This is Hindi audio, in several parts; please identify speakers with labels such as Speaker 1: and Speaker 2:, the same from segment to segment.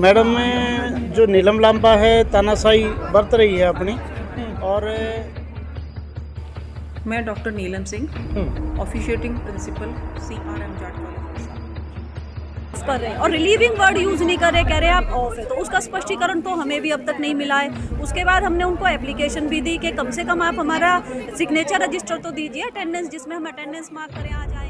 Speaker 1: मैडम में जो नीलम लांबा है तानाशाही बरत रही है अपनी। और
Speaker 2: मैं doctor Neelam Singh, officiating principal CRM Jat college
Speaker 3: कर रहे हैं और रिलीविंग वर्ड यूज़ नहीं कर रहे, कह रहे हैं आप ऑफ है। तो उसका स्पष्टीकरण तो हमें भी अब तक नहीं मिला है। उसके बाद हमने उनको एप्लीकेशन भी दी कि कम से कम आप हमारा सिग्नेचर रजिस्टर तो दीजिए, अटेंडेंस जिसमें हम अटेंडेंस मार्क करें आ जाए।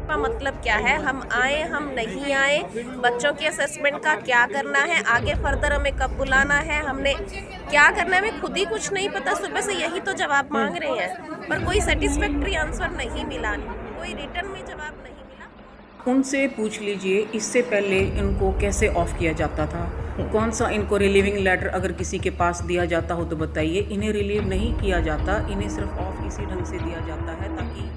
Speaker 4: का मतलब क्या है, हम आए हम नहीं आए, बच्चों की असेसमेंट का क्या करना है, आगे फर्दर हमें कब बुलाना है, हमने क्या करना है, हमें खुद ही कुछ नहीं पता। सुबह से यही तो जवाब मांग रहे हैं पर कोई सेटिस्फैक्ट्री आंसर नहीं मिला, कोई रिटर्न में जवाब नहीं मिला।
Speaker 2: उनसे पूछ लीजिए इससे पहले इनको कैसे ऑफ किया जाता था, कौन सा इनको रिलीविंग लेटर अगर किसी के पास दिया जाता हो तो बताइए। इन्हें रिलीव नहीं किया जाता, इन्हें सिर्फ ऑफ इसी ढंग से दिया जाता है ताकि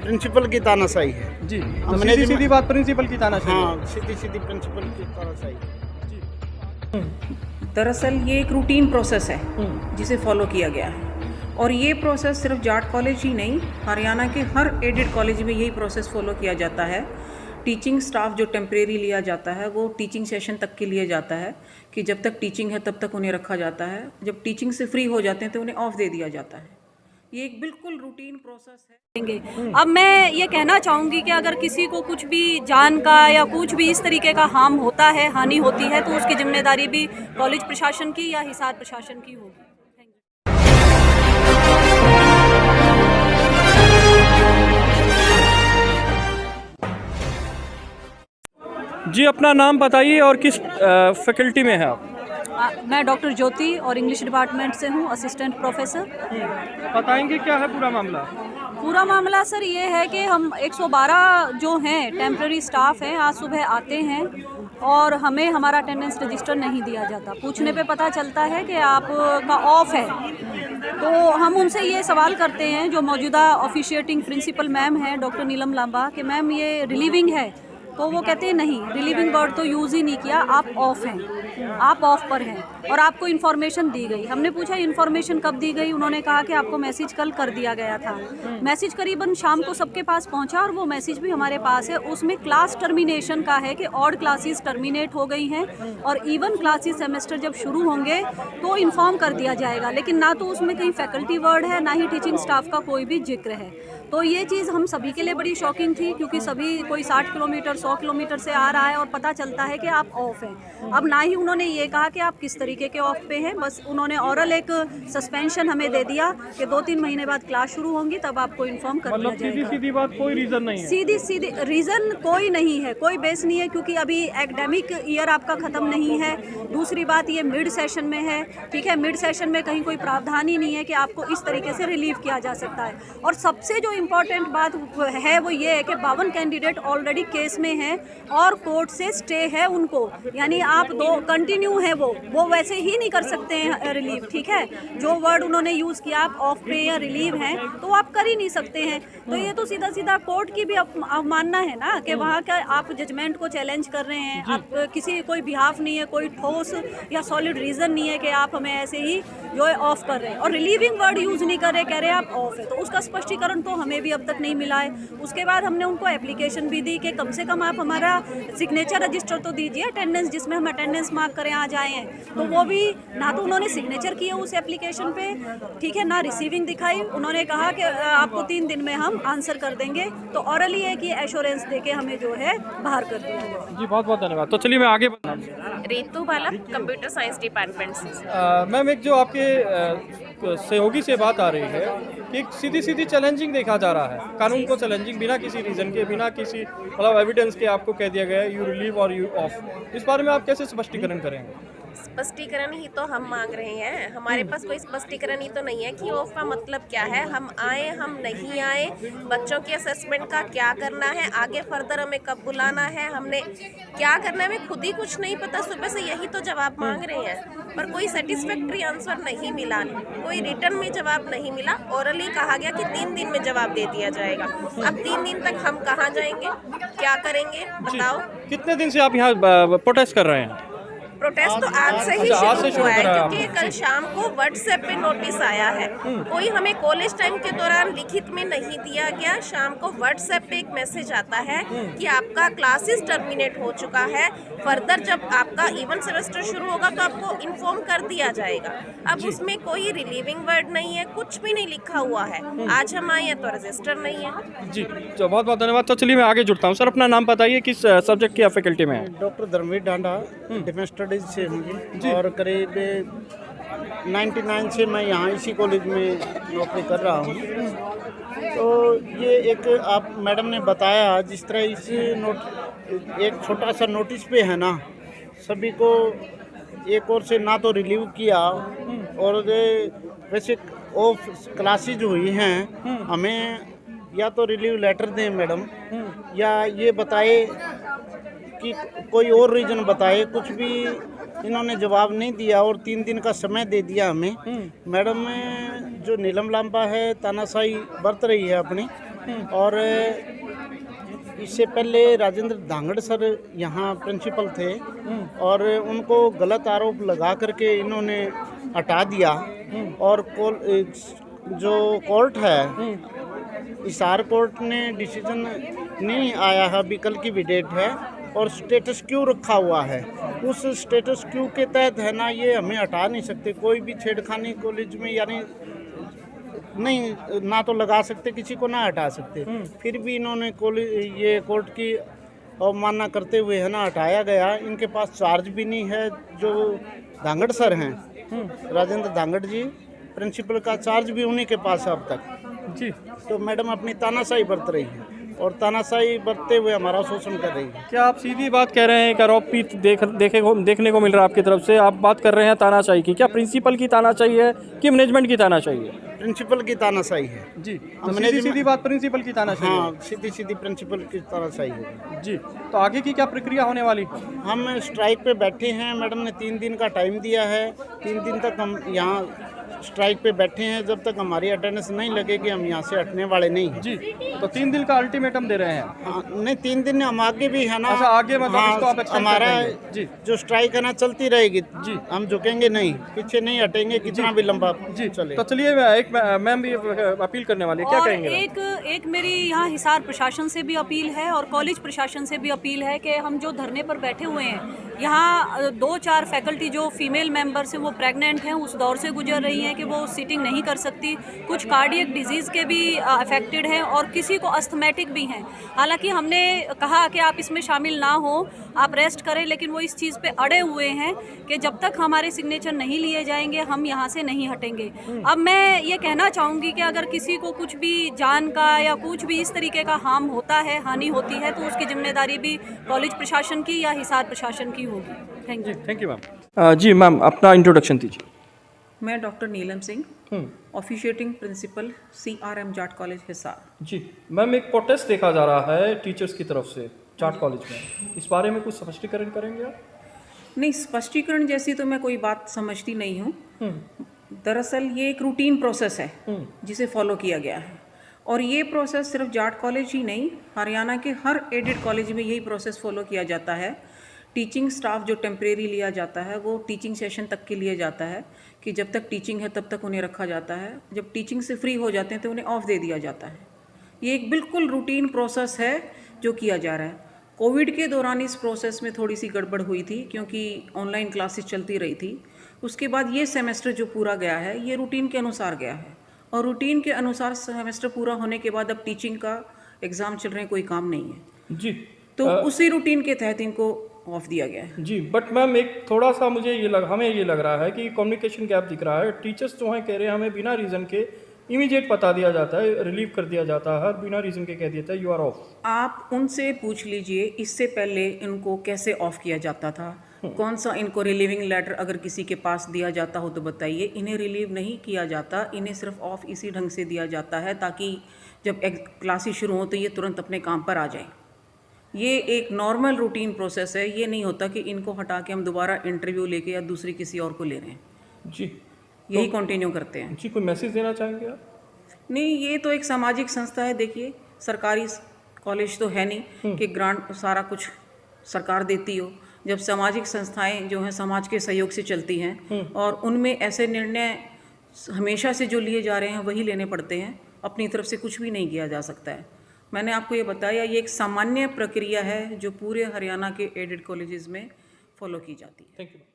Speaker 1: प्रिंसिपल की तानाशाही है
Speaker 5: जी। तो सीधी बात प्रिंसिपल की तानाशाही।
Speaker 1: हाँ, सीधी प्रिंसिपल की तानाशाही जी।
Speaker 2: दरअसल ये एक रूटीन प्रोसेस है जिसे फॉलो किया गया है और ये प्रोसेस सिर्फ जाट कॉलेज ही नहीं, हरियाणा के हर एडेड कॉलेज में यही प्रोसेस फॉलो किया जाता है। टीचिंग स्टाफ जो टेम्परेरी लिया जाता है वो टीचिंग सेशन तक के लिए जाता है कि जब तक टीचिंग है तब तक उन्हें रखा जाता है। जब टीचिंग से फ्री हो जाते हैं तो उन्हें ऑफ दे दिया जाता है। ये एक बिल्कुल रूटीन प्रोसेस है।
Speaker 3: अब मैं ये कहना चाहूँगी कि अगर किसी को कुछ भी जान का या कुछ भी इस तरीके का हार्म होता है, हानि होती है, तो उसकी जिम्मेदारी भी कॉलेज प्रशासन की या हिसार प्रशासन की होगी।
Speaker 5: जी, अपना नाम बताइए और किस फैकल्टी में है आप?
Speaker 3: मैं डॉक्टर ज्योति और इंग्लिश डिपार्टमेंट से हूँ, असिस्टेंट प्रोफेसर।
Speaker 5: बताएंगे क्या है पूरा मामला?
Speaker 3: पूरा मामला सर ये है कि हम 112 जो हैं टेम्प्रेरी स्टाफ हैं, आज सुबह आते हैं और हमें हमारा अटेंडेंस रजिस्टर नहीं दिया जाता। पूछने पे पता चलता है कि आपका ऑफ है। तो हम उनसे ये सवाल करते हैं, जो मौजूदा ऑफिशिएटिंग प्रिंसिपल मैम हैं डॉक्टर नीलम लांबा, कि मैम ये रिलीविंग है? तो वो कहते हैं नहीं, रिलीविंग वर्ड तो यूज़ ही नहीं किया, आप ऑफ हैं, आप ऑफ पर हैं और आपको इन्फॉर्मेशन दी गई। हमने पूछा इन्फॉर्मेशन कब दी गई? उन्होंने कहा कि आपको मैसेज कल कर दिया गया था। मैसेज करीबन शाम को सबके पास पहुंचा और वो मैसेज भी हमारे पास है। उसमें क्लास टर्मिनेशन का है कि ऑड क्लासेस टर्मिनेट हो गई हैं और इवन क्लासेस सेमेस्टर जब शुरू होंगे तो इन्फॉर्म कर दिया जाएगा। लेकिन ना तो उसमें कहीं फैकल्टी वर्ड है, ना ही टीचिंग स्टाफ का कोई भी जिक्र है। तो ये चीज़ हम सभी के लिए बड़ी शॉकिंग थी, क्योंकि सभी कोई 60 किलोमीटर 100 किलोमीटर से आ रहा है और पता चलता है कि आप ऑफ हैं। अब ना ही उन्होंने ये कहा कि आप किस तरीके के ऑफ पे हैं, बस उन्होंने ऑरल एक सस्पेंशन हमें दे दिया कि 2-3 महीने बाद क्लास शुरू होंगी तब आपको इन्फॉर्म कर दिया जाएगा।
Speaker 5: सीधी बात, कोई रीज़न नहीं है?
Speaker 3: सीधी रीज़न कोई नहीं है, कोई बेस नहीं है, क्योंकि अभी एकेडमिक ईयर आपका ख़त्म नहीं है। दूसरी बात, ये मिड सेशन में है, ठीक है। मिड सेशन में कहीं कोई प्रावधान ही नहीं है कि आपको इस तरीके से रिलीव किया जा सकता है। और सबसे जो इम्पोर्टेंट बात है वो ये है कि 52 कैंडिडेट ऑलरेडी केस में हैं और कोर्ट से स्टे है उनको, यानी आप दो कंटिन्यू है, वो वैसे ही नहीं कर सकते हैं रिलीव, ठीक है। जो वर्ड उन्होंने यूज़ किया, आप ऑफ पे या रिलीव हैं, तो आप कर ही नहीं सकते हैं। तो ये तो सीधा कोर्ट की भी अवमानना है ना, कि वहाँ का आप जजमेंट को चैलेंज कर रहे हैं। आप किसी कोई बिहाफ नहीं है, कोई ठोस या सॉलिड रीज़न नहीं है कि आप हमें ऐसे ही जो है ऑफ कर रहे हैं। और रिलीविंग वर्ड यूज़ नहीं कर रहे, कह रहे हैं आप ऑफ है। तो उसका स्पष्टीकरण तो हमें भी अब तक नहीं मिला है। उसके बाद हमने उनको एप्लीकेशन भी दी कि कम से कम आप हमारा सिग्नेचर रजिस्टर तो दीजिए, अटेंडेंस जिसमें हम अटेंडेंस मार्क करें आ जाए हैं। तो वो भी ना तो उन्होंने सिग्नेचर किया उस एप्लीकेशन पे, ठीक है, ना रिसीविंग दिखाई। उन्होंने कहा कि आपको 3 दिन में हम आंसर कर देंगे। तो ऑरली एक ये एश्योरेंस दे के हमें जो है बाहर कर दिया गया।
Speaker 5: जी, बहुत बहुत धन्यवाद। तो चलिए मैं आगे
Speaker 4: रीतू बाला, कंप्यूटर साइंस डिपार्टमेंट से।
Speaker 5: मैम, एक जो आपके सहयोगी से बात आ रही है कि सीधी चैलेंजिंग देखा जा रहा है, कानून को चैलेंजिंग बिना किसी रीज़न के, बिना किसी मतलब एविडेंस के आपको कह दिया गया है यू रिलीव और यू ऑफ। इस बारे में आप कैसे स्पष्टीकरण करेंगे?
Speaker 4: स्पष्टीकरण ही तो हम मांग रहे हैं, हमारे पास कोई स्पष्टीकरण ही तो नहीं है कि ऑफ का मतलब क्या है, हम आए हम नहीं आए, बच्चों की असेसमेंट का क्या करना है, आगे फर्दर हमें कब बुलाना है, हमने क्या करना है, हमें खुद ही कुछ नहीं पता। सुबह से यही तो जवाब मांग रहे हैं पर कोई सेटिस्फैक्ट्री आंसर नहीं मिला, कोई रिटर्न में जवाब नहीं मिला। ऑरली कहा गया कि 3 दिन में जवाब दे दिया जाएगा। अब 3 दिन तक हम कहाँ जाएंगे, क्या करेंगे, बताओ।
Speaker 5: कितने दिन से आप यहाँ प्रोटेस्ट कर रहे हैं?
Speaker 4: प्रोटेस्ट तो आज से ही
Speaker 5: आज से
Speaker 4: शुरू
Speaker 5: शुरू
Speaker 4: हुआ है,
Speaker 5: करा है
Speaker 4: क्योंकि कल शाम को व्हाट्सएप पे नोटिस आया है। कोई हमें कॉलेज टाइम के दौरान लिखित में नहीं दिया गया, शाम को व्हाट्सएप पे एक मैसेज आता है कि आपका क्लासेस टर्मिनेट हो चुका है, फर्दर जब आपका इवन सेमेस्टर शुरू होगा तो आपको इन्फॉर्म कर दिया जाएगा। अब उसमें कोई रिलीविंग वर्ड नहीं है, कुछ भी नहीं लिखा हुआ है। आज हम आए हैं तो रजिस्टर नहीं है।
Speaker 5: जी, तो बहुत बहुत धन्यवाद। तो चलिए मैं आगे जुड़ता हूँ। सर, अपना नाम बताइए, किस सब्जेक्ट की फैकल्टी में है?
Speaker 1: डॉक्टर धर्मवीर डांडा डिफेंस स्टडीज से हूँ और करीब 99 से मैं यहाँ इसी कॉलेज में नौकरी कर रहा हूँ। तो ये एक आप मैडम ने बताया जिस तरह इस एक छोटा सा नोटिस पे है ना, सभी को एक और से ना तो रिलीव किया और वैसे ऑफ क्लासेज हुई हैं, हमें या तो रिलीव लेटर दें मैडम, या ये बताए कि कोई और रीज़न बताए। कुछ भी इन्होंने जवाब नहीं दिया और 3 दिन का समय दे दिया हमें। मैडम जो नीलम लांबा है तानाशाही बरत रही है अपनी, और इससे पहले राजेंद्र धांगड़ सर यहाँ प्रिंसिपल थे और उनको गलत आरोप लगा करके इन्होंने हटा दिया। और जो कोर्ट है, हिसार कोर्ट ने डिसीजन नहीं आया है, अभी कल की भी डेट है, और स्टेटस क्यू रखा हुआ है। उस स्टेटस क्यू के तहत है ना, ये हमें हटा नहीं सकते। कोई भी छेड़खानी कॉलेज में यानी नहीं, ना तो लगा सकते किसी को, ना हटा सकते। फिर भी इन्होंने कॉलेज ये कोर्ट की अवमानना करते हुए है ना हटाया गया। इनके पास चार्ज भी नहीं है। जो धांगड़ सर हैं, राजेंद्र धांगड़ जी, प्रिंसिपल का चार्ज भी उन्हीं के पास है अब तक।
Speaker 5: जी,
Speaker 1: तो मैडम अपनी तानाशाही बरत रही है और तानाशाही बरतते हुए हमारा शोषण कर रही है।
Speaker 5: क्या आप सीधी बात कह रहे हैं कि आरोप देखने को मिल रहा है आपकी तरफ से? आप बात कर रहे हैं तानाशाही की। क्या प्रिंसिपल की तानाशाही है कि मैनेजमेंट की तानाशाही है?
Speaker 1: प्रिंसिपल की तानाशाही है
Speaker 5: जी, तो सीधी बात प्रिंसिपल की तानाशाही है।
Speaker 1: हाँ, सीधी प्रिंसिपल की तानाशाही है
Speaker 5: जी, तो आगे की क्या प्रक्रिया होने वाली?
Speaker 1: हम स्ट्राइक पे बैठे हैं। मैडम ने 3 दिन का टाइम दिया है। 3 दिन तक हम यहाँ स्ट्राइक पे बैठे हैं। जब तक हमारी अटेंडेंस नहीं लगेगी हम यहाँ से हटने वाले नहीं हैं।
Speaker 5: जी, तो 3 दिन का अल्टीमेटम दे रहे हैं?
Speaker 1: हाँ, नहीं 3 दिन हम आगे भी है ना।
Speaker 5: अच्छा, आगे मतलब
Speaker 1: हाँ,
Speaker 5: इसको आप extend
Speaker 1: हमारा
Speaker 5: कर देंगे। जी,
Speaker 1: जो स्ट्राइक है ना चलती रहेगी
Speaker 5: जी,
Speaker 1: हम झुकेंगे नहीं, पीछे नहीं हटेंगे, कितना भी लंबा
Speaker 5: जी
Speaker 1: चले।
Speaker 5: तो चलिए एक मैम भी अपील करने वाली है, क्या
Speaker 3: और
Speaker 5: कहेंगे?
Speaker 3: एक मेरी यहाँ हिसार प्रशासन से भी अपील है और कॉलेज प्रशासन से भी अपील है कि हम जो धरने पर बैठे हुए हैं, यहाँ 2-4 फैकल्टी जो फीमेल मेंबर्स हैं वो प्रेग्नेंट हैं, उस दौर से गुजर रही हैं कि वो सीटिंग नहीं कर सकती। कुछ कार्डियक डिजीज़ के भी अफेक्टेड हैं और किसी को अस्थमेटिक भी हैं। हालांकि हमने कहा कि आप इसमें शामिल ना हो, आप रेस्ट करें, लेकिन वो इस चीज़ पे अड़े हुए हैं कि जब तक हमारे सिग्नेचर नहीं लिए जाएंगे हम यहाँ से नहीं हटेंगे। अब मैं ये कहना चाहूँगी कि अगर किसी को कुछ भी जान का या कुछ भी इस तरीके का हार्म होता है, हानि होती है, तो उसकी जिम्मेदारी भी कॉलेज प्रशासन की या हिसार प्रशासन की होगी। Thank you
Speaker 5: ma'am. जी मैम, अपना इंट्रोडक्शन दीजिए।
Speaker 2: मैं doctor Neelam Singh, officiating principal CRM Jat college Hisar.
Speaker 5: जी मैम, एक प्रोटेस्ट देखा जा रहा है टीचर्स की तरफ से जाट कॉलेज में, इस बारे में कुछ स्पष्टीकरण करेंगे आप?
Speaker 2: नहीं, स्पष्टीकरण जैसी तो मैं कोई बात समझती नहीं हूँ। दरअसल ये एक रूटीन प्रोसेस है जिसे फॉलो किया गया है, और ये प्रोसेस सिर्फ जाट कॉलेज ही नहीं, हरियाणा के हर एडेड कॉलेज में यही प्रोसेस फॉलो किया जाता है। टीचिंग स्टाफ जो टेम्परेरी लिया जाता है वो टीचिंग सेशन तक के लिए जाता है कि जब तक टीचिंग है तब तक उन्हें रखा जाता है। जब टीचिंग से फ्री हो जाते हैं तो उन्हें ऑफ दे दिया जाता है। ये एक बिल्कुल रूटीन प्रोसेस है जो किया जा रहा है। कोविड के दौरान इस प्रोसेस में थोड़ी सी गड़बड़ हुई थी क्योंकि ऑनलाइन क्लासेस चलती रही थी। उसके बाद ये सेमेस्टर जो पूरा गया है ये रूटीन के अनुसार गया है, और रूटीन के अनुसार सेमेस्टर पूरा होने के बाद अब टीचिंग का एग्ज़ाम चल रहे हैं, कोई काम नहीं है
Speaker 5: जी,
Speaker 2: तो उसी रूटीन के तहत इनको ऑफ दिया गया है।
Speaker 5: जी, बट मैम एक थोड़ा सा हमें ये लग रहा है कि कम्युनिकेशन गैप दिख रहा है। टीचर्स जो हैं कह रहे हैं हमें बिना रीज़न के इमीडिएट बता दिया जाता है, रिलीव कर दिया जाता है, बिना रीज़न के कह दिया है यू आर ऑफ।
Speaker 2: आप उनसे पूछ लीजिए इससे पहले इनको कैसे ऑफ किया जाता था, कौन सा इनको रिलीविंग लेटर अगर किसी के पास दिया जाता हो तो बताइए। इन्हें रिलीव नहीं किया जाता, इन्हें सिर्फ ऑफ इसी ढंग से दिया जाता है ताकि जब क्लासेस शुरू हो तो ये तुरंत अपने काम पर आ जाएं। ये एक नॉर्मल रूटीन प्रोसेस है, ये नहीं होता कि इनको हटा के हम दोबारा इंटरव्यू लेके या दूसरी किसी और को ले रहे हैं।
Speaker 5: जी,
Speaker 2: यही कंटिन्यू करते हैं।
Speaker 5: जी, कोई मैसेज देना चाहेंगे आप?
Speaker 2: नहीं, ये तो एक सामाजिक संस्था है। देखिए, सरकारी कॉलेज तो है नहीं कि ग्रांट सारा कुछ सरकार देती हो। जब सामाजिक संस्थाएं जो हैं समाज के सहयोग से चलती हैं और उनमें ऐसे निर्णय हमेशा से जो लिए जा रहे हैं वही लेने पड़ते हैं, अपनी तरफ से कुछ भी नहीं किया जा सकता है। मैंने आपको ये बताया, ये एक सामान्य प्रक्रिया है जो पूरे हरियाणा के एडेड कॉलेजेस में फॉलो की जाती है।
Speaker 5: Thank you.